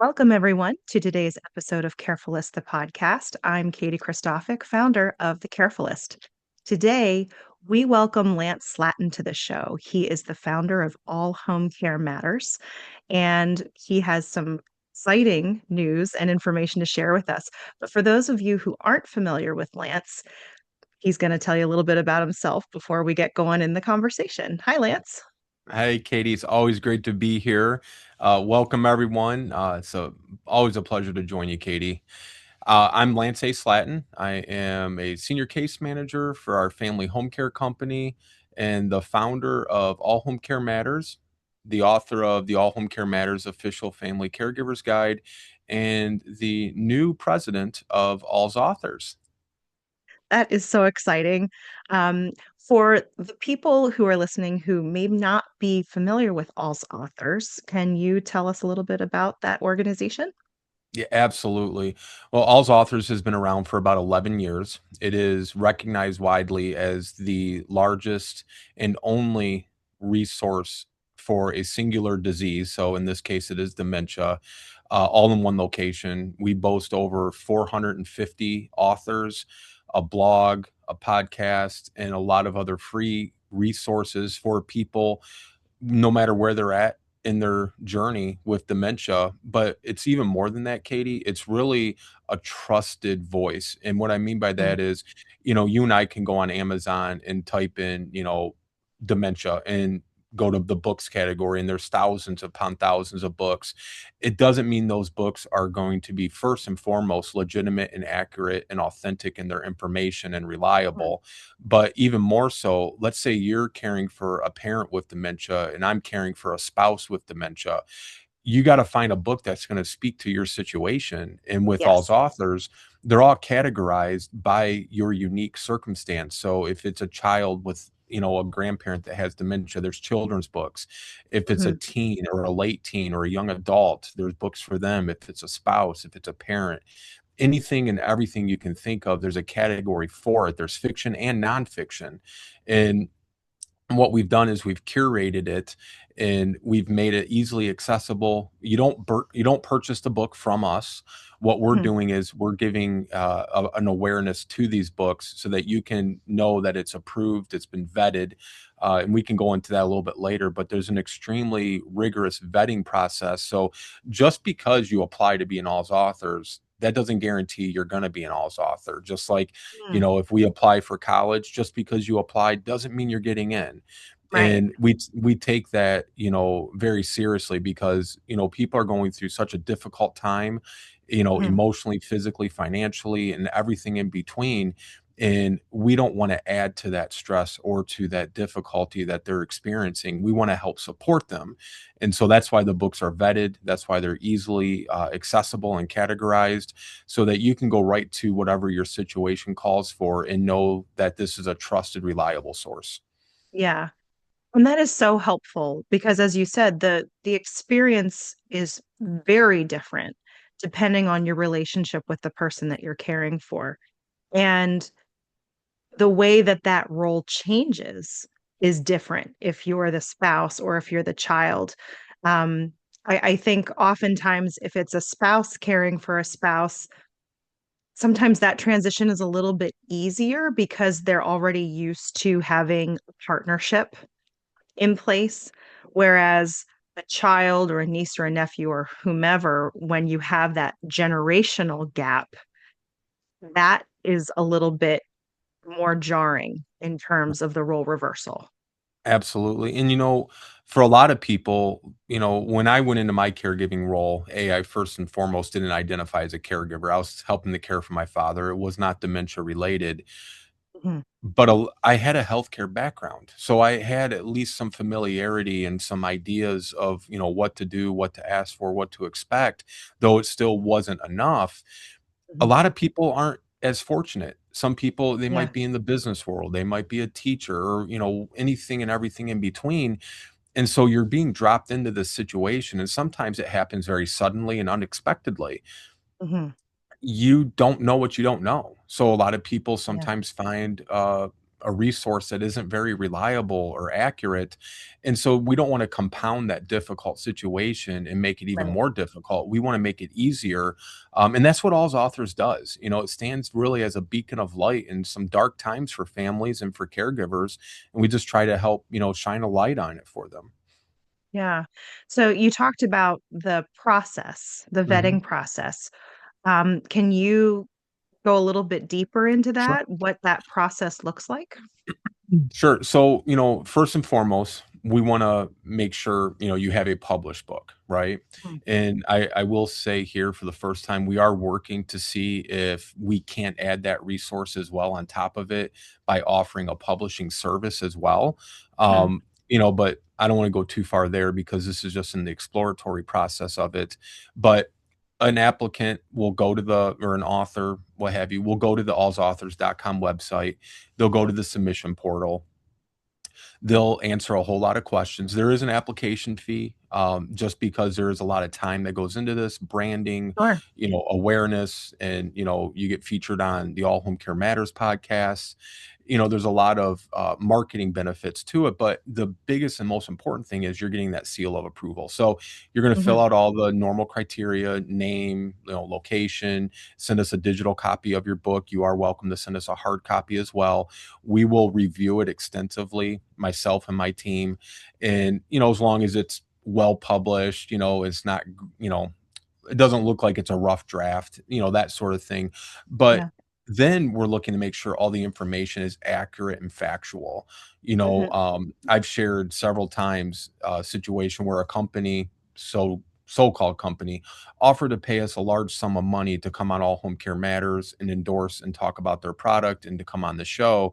Welcome, everyone, to today's episode of Carefulist, the podcast. I'm Katie Christophic, founder of The Carefulist. Today, we welcome Lance Slatton to the show. He is the founder of All Home Care Matters, and he has some exciting news and information to share with us. But for those of you who aren't familiar with Lance, he's going to tell you a little bit about himself before we get going in the conversation. Hi, Lance. Hey, Katie, it's always great to be here. Welcome, everyone. Always a pleasure to join you, Katie. I'm Lance A. Slatton. I am a senior case manager for our family home care company and the founder of All Home Care Matters, the author of the All Home Care Matters official family caregivers guide, and the new president of AlzAuthors. That is so exciting. For the people who are listening who may not be familiar with AlzAuthors, can you tell us a little bit about that organization? Yeah, absolutely. Well, All's Authors has been around for about 11 years. It is recognized widely as the largest and only resource for a singular disease. So, in this case, it is dementia, all in one location. We boast over 450 authors, a blog, a podcast, and a lot of other free resources for people no matter where they're at in their journey with dementia. But it's even more than that, Katie. It's really a trusted voice. And what I mean by Mm. that is, you and I can go on Amazon and type in, dementia and go to the books category, and there's thousands upon thousands of books. It doesn't mean those books are going to be first and foremost legitimate and accurate and authentic in their information and Mm. reliable. But even more so, let's say you're caring for a parent with dementia and I'm caring for a spouse with dementia. You got to find a book that's going to speak to your situation. And with All's Yes. authors, they're all categorized by your unique circumstance. So if it's a child with, a grandparent that has dementia, there's children's books. If it's a Mhm. teen or a late teen or a young adult, there's books for them. If it's a spouse, if it's a parent, anything and everything you can think of, there's a category for it. There's fiction and nonfiction. And what we've done is we've curated it and we've made it easily accessible. You don't purchase the book from us. What we're Mhm. doing is we're giving an awareness to these books so that you can know that it's approved, it's been vetted, and we can go into that a little bit later. But there's an extremely rigorous vetting process. So just because you apply to be an All's Authors, that doesn't guarantee you're going to be an All's Author. Just like, Mm. if we apply for college, just because you applied doesn't mean you're getting in. Right. And we take that, very seriously because, people are going through such a difficult time, Mhm. emotionally, physically, financially, and everything in between. And we don't want to add to that stress or to that difficulty that they're experiencing. We want to help support them. And so that's why the books are vetted. That's why they're easily accessible and categorized so that you can go right to whatever your situation calls for and know that this is a trusted, reliable source. Yeah. And that is so helpful because as you said, the experience is very different depending on your relationship with the person that you're caring for. And the way that that role changes is different if you're the spouse or if you're the child. Um, I think oftentimes if it's a spouse caring for a spouse, sometimes that transition is a little bit easier because they're already used to having a partnership in place. Whereas a child or a niece or a nephew or whomever, when you have that generational gap, that is a little bit more jarring in terms of the role reversal. Absolutely. And for a lot of people, when I went into my caregiving role, I first and foremost didn't identify as a caregiver. I was helping to care for my father. It was not dementia related, Mhm. but I had a healthcare background. So I had at least some familiarity and some ideas of, what to do, what to ask for, what to expect, though it still wasn't enough. A Mhm. lot of people aren't as fortunate. Some people, they Yeah. might be in the business world, they might be a teacher or, anything and everything in between. And so you're being dropped into this situation. And sometimes it happens very suddenly and unexpectedly. Mhm. You don't know what you don't know. So a lot of people Yeah. sometimes find a resource that isn't very reliable or accurate. And so we don't want to compound that difficult situation and make it even Right. more difficult. We want to make it easier. And that's what All's Authors does. It stands really as a beacon of light in some dark times for families and for caregivers. And we just try to help, shine a light on it for them. Yeah. So you talked about the process, the Mhm. vetting process. Can you go a little bit deeper into Sure. that, what that process looks like? Sure. So, first and foremost, we want to make sure, you have a published book, right? Mm. And I will say here for the first time, we are working to see if we can't add that resource as well on top of it by offering a publishing service as well. Mm. But I don't want to go too far there because this is just in the exploratory process of it. But an applicant will go to or an author, what have you, will go to the allsauthors.com website. They'll go to the submission portal. They'll answer a whole lot of questions. There is an application fee, just because there is a lot of time that goes into this branding, Sure. awareness, and you get featured on the All Home Care Matters podcast. There's a lot of marketing benefits to it, but the biggest and most important thing is you're getting that seal of approval. So you're going to Mhm. fill out all the normal criteria: name, location. Send us a digital copy of your book. You are welcome to send us a hard copy as well. We will review it extensively, myself and my team. And, as long as it's well published, it's not, it doesn't look like it's a rough draft, that sort of thing. But Yeah. then we're looking to make sure all the information is accurate and factual. Mhm. I've shared several times a situation where a company, so-called company, offered to pay us a large sum of money to come on All Home Care Matters and endorse and talk about their product and to come on the show,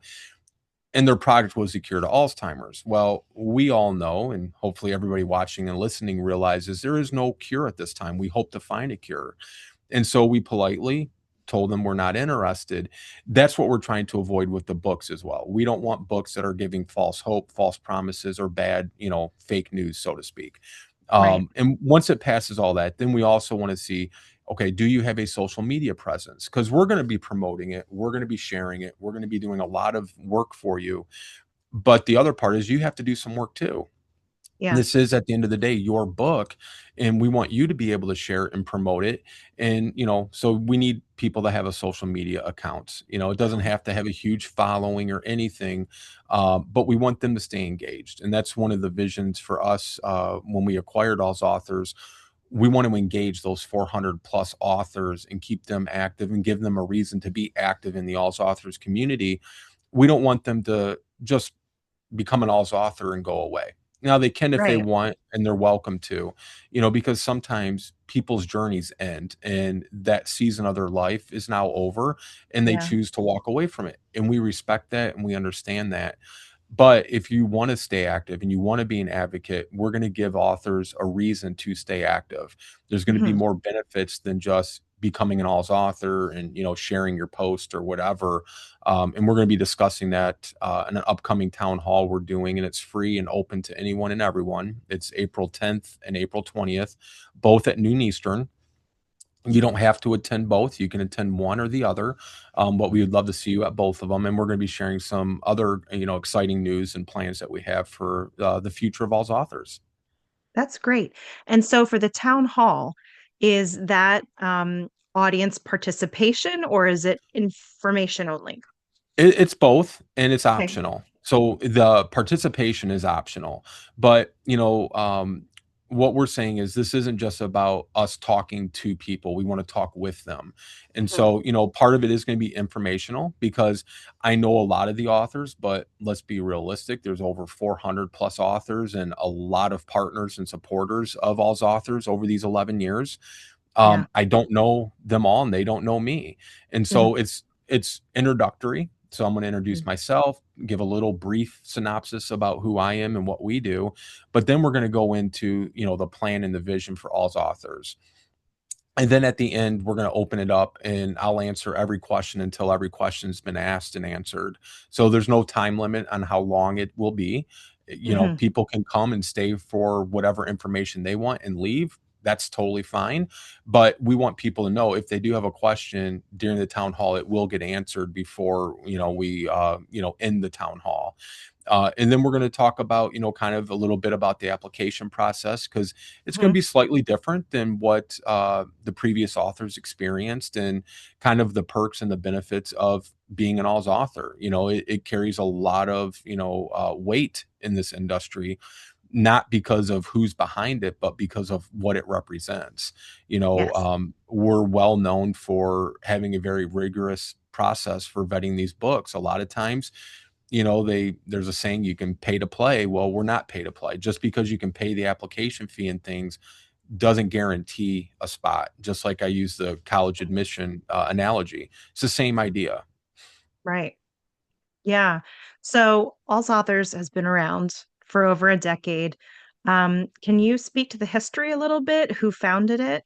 and their product was a cure to Alzheimer's. Well, we all know, and hopefully everybody watching and listening realizes there is no cure at this time. We hope to find a cure. And so we politely told them we're not interested. That's what we're trying to avoid with the books as well. We don't want books that are giving false hope, false promises, or bad, fake news, so to speak. Right. And once it passes all that, then we also want to see, okay, do you have a social media presence? Because we're going to be promoting it, we're going to be sharing it, we're going to be doing a lot of work for you. But the other part is you have to do some work too. Yeah. This is, at the end of the day, your book, and we want you to be able to share it and promote it. And so we need people that have a social media account. It doesn't Mhm. have to have a huge following or anything, but we want them to stay engaged. And that's one of the visions for us when we acquired All's Authors. We want to engage those 400 plus authors and keep them active and give them a reason to be active in the All's Authors community. We don't want them to just become an All's author and go away. Now they can if they Right. want, and they're welcome to, because sometimes people's journeys end and that season of their life is now over and they Yeah. choose to walk away from it. And we respect that and we understand that. But if you want to stay active and you want to be an advocate, we're going to give authors a reason to stay active. There's going to be Mhm. more benefits than just becoming an All's author and sharing your post or whatever. And we're going to be discussing that in an upcoming town hall we're doing, and it's free and open to anyone and everyone. It's April 10th and April 20th, both at noon Eastern. You don't have to attend both. You can attend one or the other, but we would love to see you at both of them. And we're going to be sharing some other, exciting news and plans that we have for the future of All's Authors. That's great. And so for the town hall, is that, audience participation or is it information only? It's both, and it's Okay. optional. So the participation is optional, but what we're saying is this isn't just about us talking to people. We want to talk with them, and Mhm. so part of it is going to be informational because I know a lot of the authors, but let's be realistic. There's over 400 plus authors and a lot of partners and supporters of All's Authors over these 11 years. Yeah. I don't know them all and they don't know me. And Mhm. so it's introductory. So I'm going to introduce Mhm. myself, give a little brief synopsis about who I am and what we do, but then we're going to go into, the plan and the vision for All's Authors. And then at the end, we're going to open it up and I'll answer every question until every question's been asked and answered. So there's no time limit on how long it will be. Mhm. People can come and stay for whatever information they want and leave. that's totally fine. But we want people to know if they do have a question during the town hall, it will get answered before, we, end the town hall. And then we're going to talk about, kind of a little bit about the application process because it's going to Mhm. be slightly different than what the previous authors experienced, and kind of the perks and the benefits of being an Alls author. It carries a lot of, weight in this industry, not because of who's behind it, but because of what it represents. Yes. We're well known for having a very rigorous process for vetting these books. A lot of times, there's a saying, you can pay to play. Well, we're not pay to play. Just because you can pay the application fee and things doesn't guarantee a spot. Just like I use the college admission analogy, it's the same idea. Right. Yeah. So All's Authors has been around for over a decade. Can you speak to the history a little bit? Who founded it?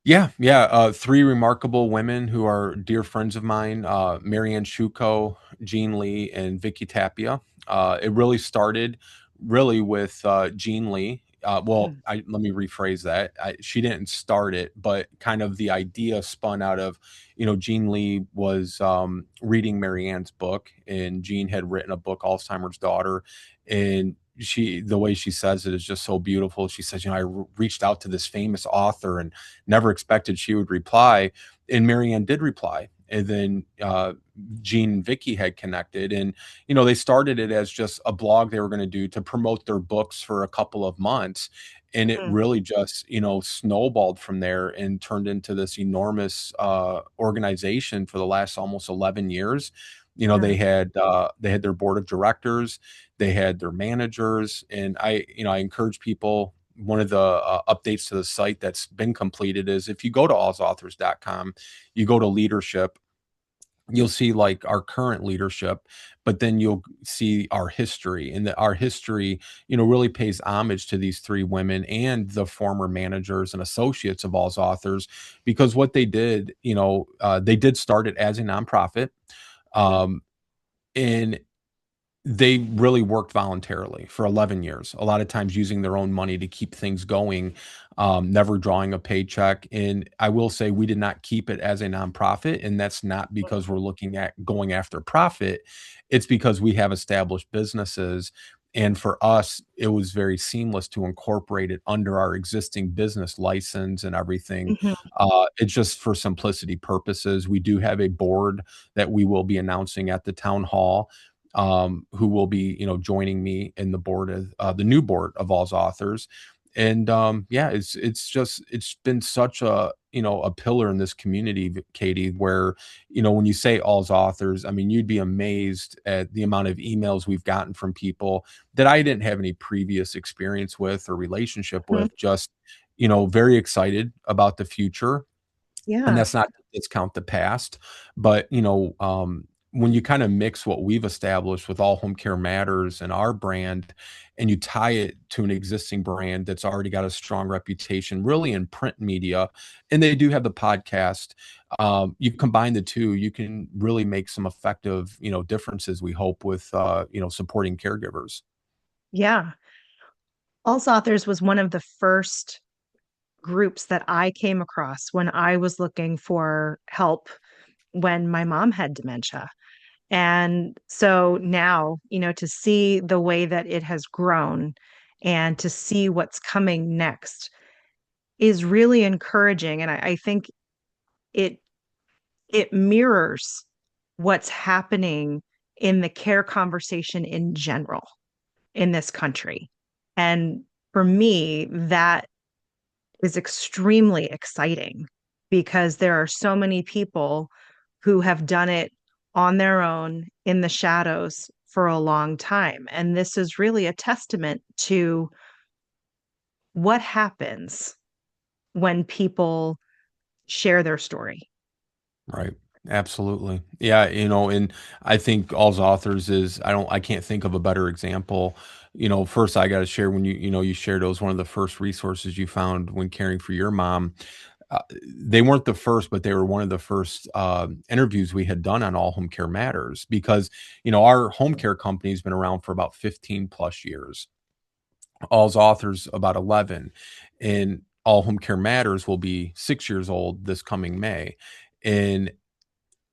Yeah, yeah. Three remarkable women who are dear friends of mine: Marianne Shuko, Jean Lee, and Vicky Tapia. It really started really with Jean Lee. Mm, Let me rephrase that. She didn't start it, but kind of the idea spun out of, Jean Lee was reading Marianne's book, and Jean had written a book, Alzheimer's Daughter, and the way she says it is just so beautiful. She says, reached out to this famous author and never expected she would reply. And Marianne did reply. And then Gene and Vicky had connected. And, they started it as just a blog they were going to do to promote their books for a couple of months. And it mm, really just, snowballed from there and turned into this enormous organization for the last almost 11 years. yeah. They had their board of directors, they had their managers, and I encourage people, one of the updates to the site that's been completed is if you go to AlzAuthors.com, you go to leadership, you'll see like our current leadership, but then you'll see our history, and our history, really pays homage to these three women and the former managers and associates of All's Authors, because what they did, they did start it as a nonprofit. Mm, Um, and they really worked voluntarily for 11 years, a lot of times using their own money to keep things going, never drawing a paycheck. And I will say we did not keep it as a nonprofit. And that's not mm, because we're looking at going after profit, it's because we have established businesses. And for us, it was very seamless to incorporate it under our existing business license and everything. mhm. It's just for simplicity purposes. We do have a board that we will be announcing at the town hall, who will be, joining me in the board of the new board of All's Authors. And yeah, it's been such a, a pillar in this community, Katie, where, when you say All's Authors, I mean, you'd be amazed at the amount of emails we've gotten from people that I didn't have any previous experience with or relationship Mhm. with, just, very excited about the future. And Yeah. that's not to discount the past, but, when you kinda mix what we've established with All Home Care Matters and our brand, and you tie it to an existing brand that's already got a strong reputation, really in print media, and they do have the podcast, you combine the 2, you can really make some effective, differences, we hope, with, supporting caregivers. Yeah. All's Authors was one of the first groups that I came across when I was looking for help when my mom had dementia. And so now, to see the way that it has grown and to see what's coming next is really encouraging. And I think it it mirrors what's happening in the care conversation in general in this country. And for me, that is extremely exciting because there are so many people who have done it on their own in the shadows for a long time. And this is really a testament to what happens when people share their story. Right. Absolutely. Yeah, and I think All's Authors is, I can't think of a better example. First I got to share, when you shared, it was one of the first resources you found when caring for your mom. They weren't the first, but they were one of the first interviews we had done on All Home Care Matters, because, our home care company has been around for about 15 plus years. All's Authors about 11. And All Home Care Matters will be 6 years old this coming May. And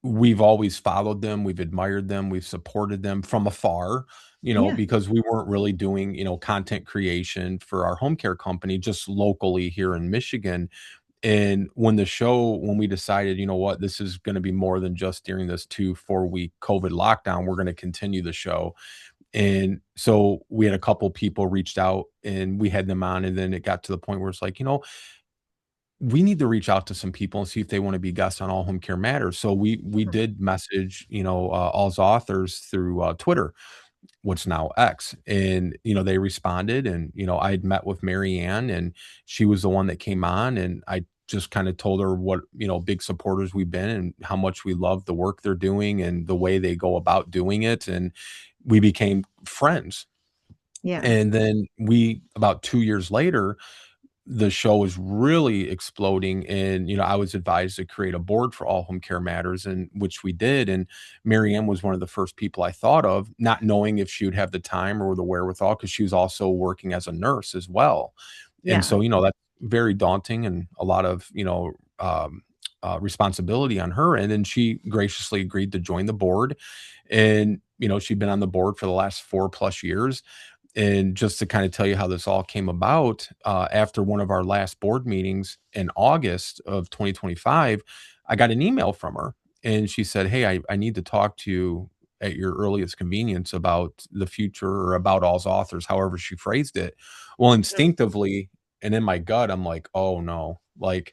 we've always followed them, we've admired them, we've supported them from afar, Yeah. because we weren't really doing, content creation for our home care company just locally here in Michigan. And when we decided, you know what, this is going to be more than just during this 2 4 week COVID lockdown, we're going to continue the show. And so we had a couple people reached out and we had them on. And then it got to the point where it's like, we need to reach out to some people and see if they want to be guests on All Home Care Matters. So we Mhm. did message, All's authors through Twitter, what's now X. And, they responded. And, I had met with Mary Ann and she was the one that came on. And I just kind of told her what, big supporters we've been and how much we love the work they're doing and the way they go about doing it. And we became friends. Yeah. And then about 2 years later, the show was really exploding and, I was advised to create a board for All Home Care Matters, and which we did. And Marianne was one of the first people I thought of, not knowing if she would have the time or the wherewithal, because she was also working as a nurse as well. And Yeah. so, that's very daunting and a lot of, responsibility on her end. And she graciously agreed to join the board. And, she'd been on the board for the last 4+ years. And just to kind of tell you how this all came about, after one of our last board meetings in August of 2025, I got an email from her and she said, "Hey, I need to talk to you at your earliest convenience about the future or about All's authors," however she phrased it. Well, Mhm. instinctively and in my gut, I'm like, oh no, like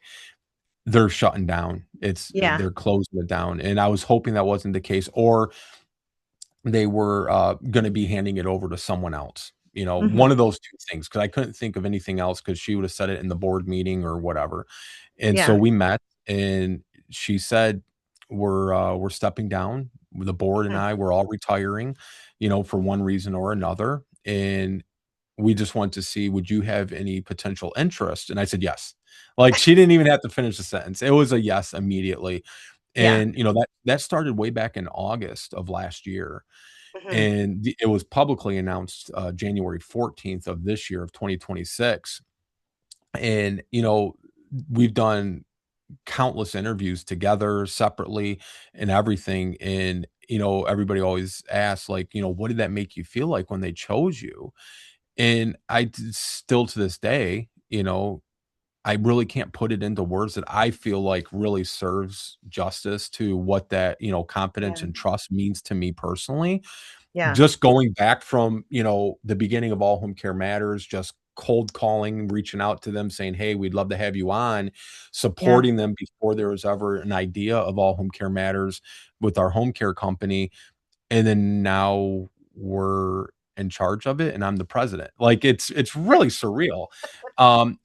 they're shutting down. Yeah. They're closing it down. And I was hoping that wasn't the case, or they were, gonna be handing it over to someone else, Mhm. one of those 2 things, because I couldn't think of anything else, because she would have said it in the board meeting or whatever. And so Yeah. we met, and she said, we're stepping down. The board and Mhm. I, we're all retiring, for one reason or another, and we just want to see, would you have any potential interest?" And I said, "Yes." Like, she didn't even have to finish the sentence. It was a yes immediately. Yeah. And, that started way back in August of last year. Mhm. And it was publicly announced, January 14th of this year of 2026. And, we've done countless interviews together, separately, and everything. And, everybody always asks, like, "What did that make you feel like when they chose you?" And still to this day, I really can't put it into words that I feel like really serves justice to what that, confidence Yeah. and trust means to me personally. Yeah. Just going back from, the beginning of All Home Care Matters, just cold calling, reaching out to them saying, "Hey, we'd love to have you on," Yeah. supporting them before there was ever an idea of All Home Care Matters with our home care company. And then now we're in charge of it and I'm the president. Like, it's really surreal.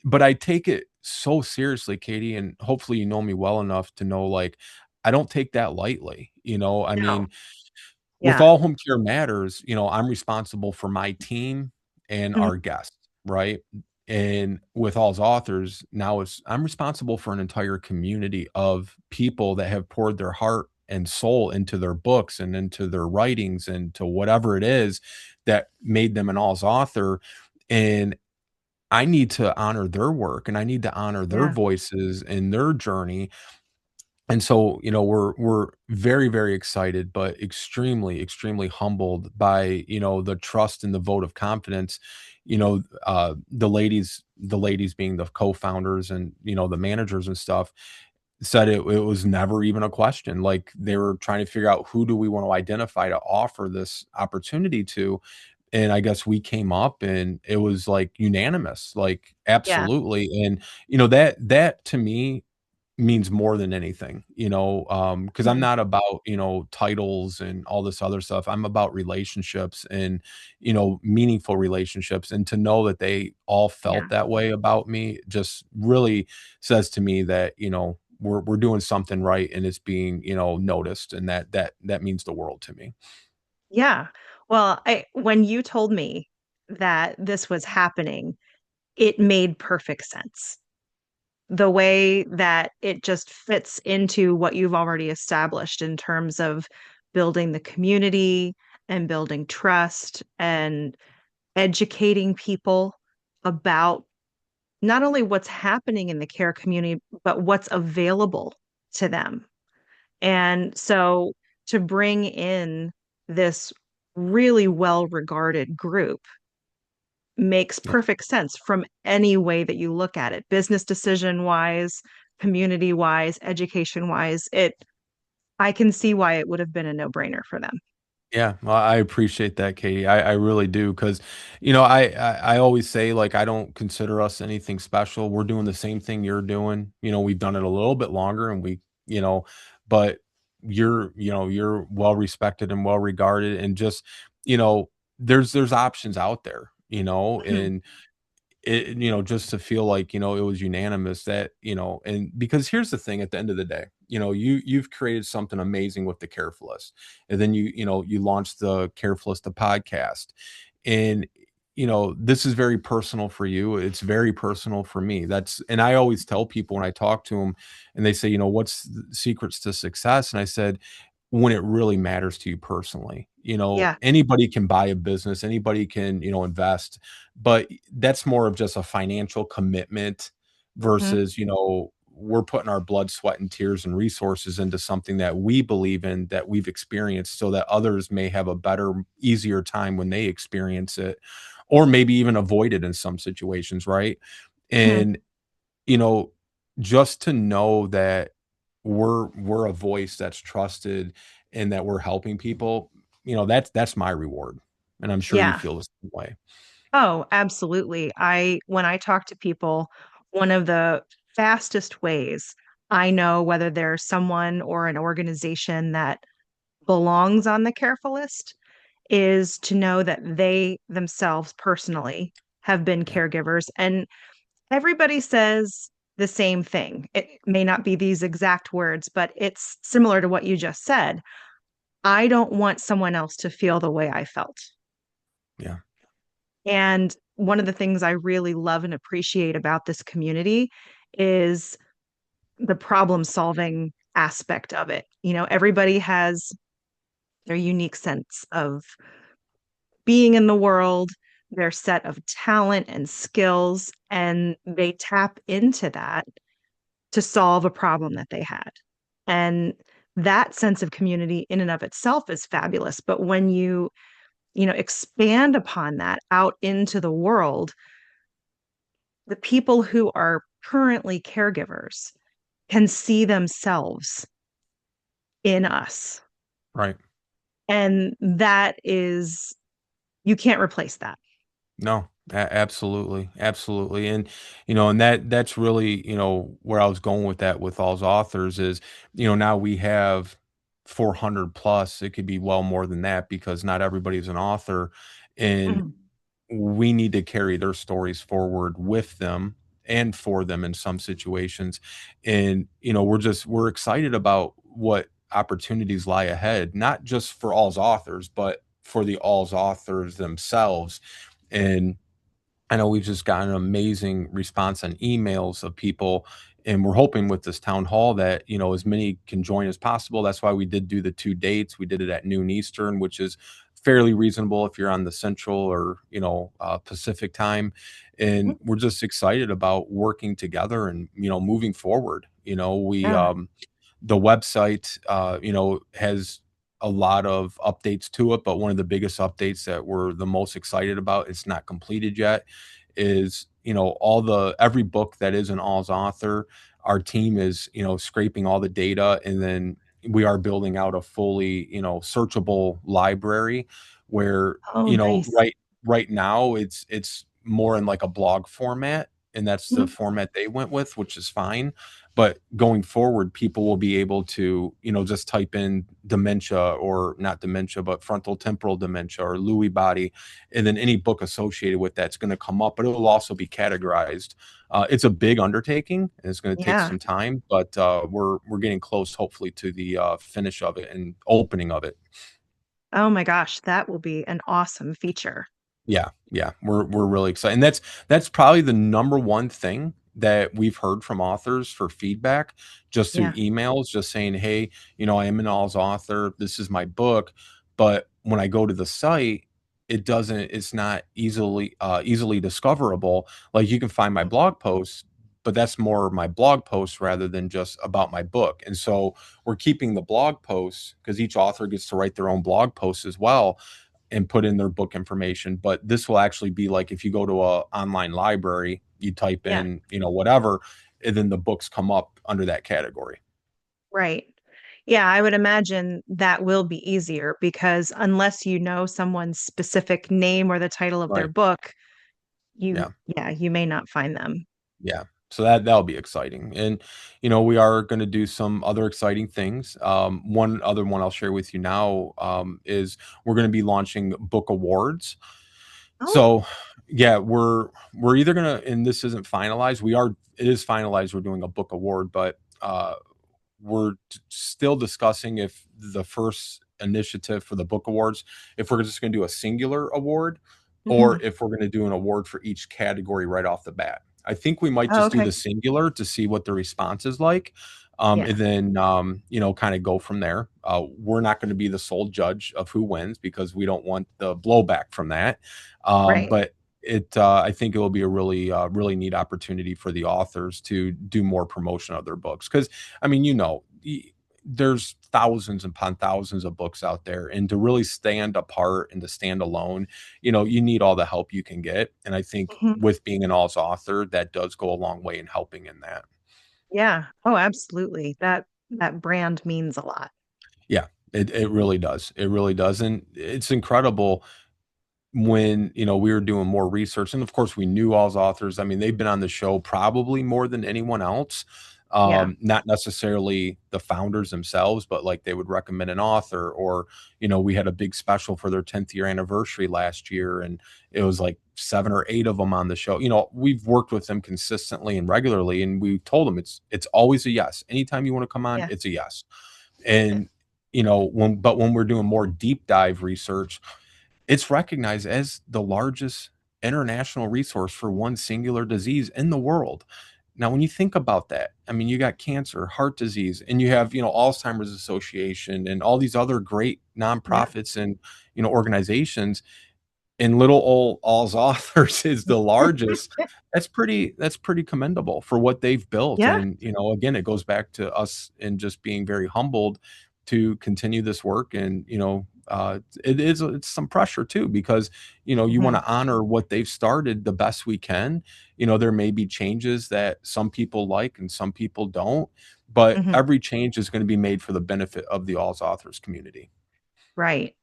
But I take it so seriously, Katie, and hopefully you know me well enough to know, like, I don't take that lightly, I No. mean, with Yeah. All Home Care Matters, I'm responsible for my team and Mhm. our guests, right? And with All's authors, now I'm responsible for an entire community of people that have poured their heart and soul into their books and into their writings and to whatever it is that made them an All's author. And I need to honor their work and I need to honor their Yeah. voices and their journey. And so, we're very, very excited, but extremely, extremely humbled by, the trust and the vote of confidence. The ladies being the co-founders and, the managers and stuff, said it was never even a question. Like, they were trying to figure out, who do we want to identify to offer this opportunity to? And I guess we came up and it was like unanimous, like, Yeah. absolutely. And, that to me means more than anything, because I'm Mhm. not about, titles and all this other stuff. I'm about relationships and, meaningful relationships. And to know that they all Yeah. felt that way about me just really says to me that, we're doing something right and it's being, noticed. And that means the world to me. Yeah. Well, I when you told me that this was happening, it made perfect sense. The way that it just fits into what you've already established in terms of building the community and building trust and educating people about not only what's happening in the care community, but what's available to them. And so to bring in this really well regarded group makes Yeah. perfect sense from any way that you look at it, business decision wise, community wise, education wise. I can see why it would have been a no brainer for them. Yeah, well, I appreciate that, Katie. I really do, because I always say, like, I don't consider us anything special. We're doing the same thing you're doing. We've done it a little bit longer, and you know, but you're well respected and well regarded, and just, you know, there's options out there, Mhm. and just to feel like, it was unanimous, that, and because here's the thing, at the end of the day, you've created something amazing with the Carefulist. And then you launched the Carefulist, the podcast. And, this is very personal for you. It's very personal for me. And I always tell people when I talk to them and they say, what's the secrets to success? And I said, when it really matters to you personally. Yeah. Anybody can buy a business, anybody can, invest, but that's more of just a financial commitment Mhm. versus, we're putting our blood, sweat, and tears and resources into something that we believe in, that we've experienced, so that others may have a better, easier time when they experience it, or maybe even avoid it in some situations, right? Mhm. And you know, just to know that we're a voice that's trusted and that we're helping people, that's my reward. And I'm sure you Yeah. feel the same way. Oh, absolutely. When I talk to people, one of the fastest ways I know whether there's someone or an organization that belongs on the careful list is to know that they themselves personally have been Yeah. caregivers. And everybody says the same thing. It may not be these exact words, but it's similar to what you just said. I don't want someone else to feel the way I felt. Yeah. And one of the things I really love and appreciate about this community is the problem solving aspect of it. Everybody has their unique sense of being in the world, their set of talent and skills, and they tap into that to solve a problem that they had. And that sense of community in and of itself is fabulous. But when you expand upon that out into the world, the people who are currently caregivers can see themselves in us. Right. And that is, you can't replace that. No, absolutely, absolutely, and and that's really, where I was going with that, with All's authors, is, now we have 400 plus. It could be well more than that, because not everybody's an author, and Mhm. we need to carry their stories forward with them and for them in some situations. And we're excited about what opportunities lie ahead, not just for All's authors, but for the All's authors themselves. And I know we've just gotten an amazing response on emails of people, and we're hoping with this town hall that, as many can join as possible. That's why we did do the 2 dates. We did it at noon Eastern, which is fairly reasonable if you're on the Central or, Pacific time. And we're just excited about working together and, moving forward. We, Yeah. the website, has a lot of updates to it, but one of the biggest updates that we're the most excited about, it's not completed yet, is, every book that is an All's author, our team is, scraping all the data, and then we are building out a fully, searchable library where, Oh, nice. right now it's more in like a blog format, and that's the Mhm. format they went with, which is fine. But going forward, people will be able to, just type in dementia, or not dementia, but frontal temporal dementia or Lewy body, and then any book associated with that's going to come up, but it will also be categorized. It's a big undertaking, and it's going to take Yeah. some time, but we're getting close, hopefully, to the finish of it and opening of it. Oh my gosh, that will be an awesome feature. Yeah, yeah, we're really excited, and that's probably the number one thing that we've heard from authors for feedback, just through Yeah. emails, just saying, "Hey, I am an Alls author. This is my book," but when I go to the site, it's not easily discoverable. Like, you can find my blog posts, but that's more my blog posts rather than just about my book. And so we're keeping the blog posts because each author gets to write their own blog posts as well and put in their book information. But this will actually be like if you go to a online library, you type Yeah, in, whatever, and then the books come up under that category. right. Yeah, I would imagine that will be easier because unless you know someone's specific name or the title of their Right. book, you, Yeah. yeah, you may not find them. Yeah. So that'll be exciting. And we are going to do some other exciting things. One other one I'll share with you now is we're going to be launching book awards. Oh, So yeah, we're either gonna, and this isn't finalized. It is finalized. We're doing a book award, but we're still discussing if the first initiative for the book awards, if we're just going to do a singular award, or hmm. if we're going to do an award for each category right off the bat. I think we might Oh, just do okay. the singular to see what the response is like, Yeah, and then kind of go from there. We're not going to be the sole judge of who wins because we don't want the blowback from that. right. But I think it will be a really neat opportunity for the authors to do more promotion of their books because I mean, there's thousands upon thousands of books out there, and to really stand apart and to stand alone, you need all the help you can get. And I think Mhm. with being an Alls author, that does go a long way in helping in that. Yeah. Oh, absolutely. That brand means a lot. Yeah, it really does. It really does. And it's incredible when we were doing more research, and of course we knew all's authors. I mean, they've been on the show probably more than anyone else. Yeah. Not necessarily the founders themselves, but like they would recommend an author, or we had a big special for their 10th year anniversary last year, and it was like 7 or 8 of them on the show. We've worked with them consistently and regularly, and we told them it's always a yes. Anytime you want to come on, Yeah. it's a yes. And when we're doing more deep dive research, it's recognized as the largest international resource for one singular disease in the world. Now, when you think about that, I mean, you got cancer, heart disease, and you have, Alzheimer's Association and all these other great Yeah. nonprofits and, organizations, and little old All's Authors is the largest. That's pretty commendable for what they've built. Yeah. And, again, it goes back to us and just being very humbled to continue this work. And, it's some pressure too, because, you want Hmm. to honor what they've started the best we can. There may be changes that some people like and some people don't, but Hmm. every change is going to be made for the benefit of the All's Authors community. Right.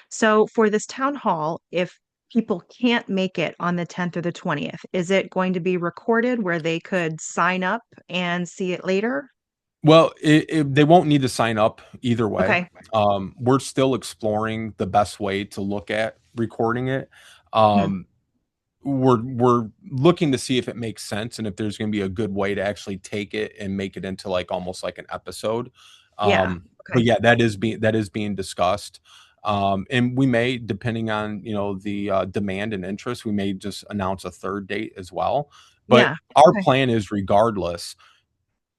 So for this town hall, if people can't make it on the 10th or the 20th, is it going to be recorded where they could sign up and see it later? Well, they won't need to sign up either way. Okay. We're still exploring the best way to look at recording it. Hmm. Um, we're looking to see if it makes sense and if there's going to be a good way to actually take it and make it into like almost like an episode. Yeah. But Okay. yeah, that is being discussed. And we may, depending on the demand and interest, we may just announce a third date as well. But Yeah. our Okay. plan is, regardless,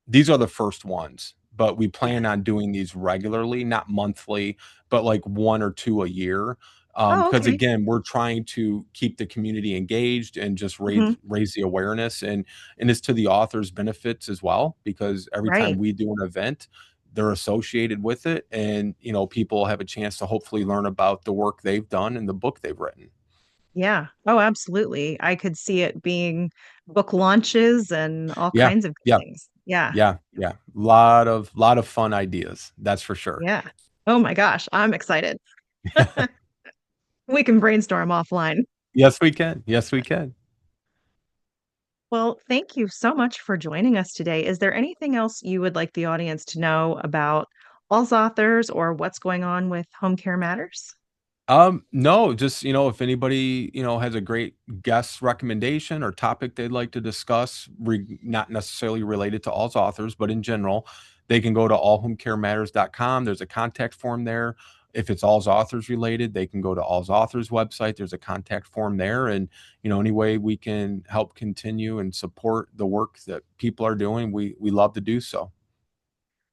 these are the first ones, but we Yeah. plan on doing these regularly, not monthly, but like 1 or 2 a year. Oh, Because okay. again, we're trying to keep the community engaged and just Hmm. raise the awareness, and it's to the author's benefits as well, because every time Right. we do an event, they're associated with it, and people have a chance to hopefully learn about the work they've done and the book they've written. Yeah. Oh, absolutely. I could see it being book launches and all Yeah, kinds of good yeah, things. Yeah. yeah, yeah. Lot of fun ideas, that's for sure. Yeah. Oh my gosh, I'm excited. We can brainstorm offline. Yes, we can. Yes, we can. Well, thank you so much for joining us today. Is there anything else you would like the audience to know about All's Authors or what's going on with Home Care Matters? No, just, if anybody, has a great guest recommendation or topic they'd like to discuss, not necessarily related to All's Authors, but in general, they can go to allhomecarematters.com. There's a contact form there. If it's All's Authors related, they can go to All's Authors website. There's a contact form there. And, any way we can help continue and support the work that people are doing, we love to do so.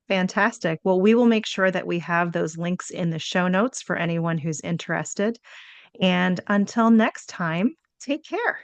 Fantastic. Well, we will make sure that we have those links in the show notes for anyone who's interested. And until next time, take care.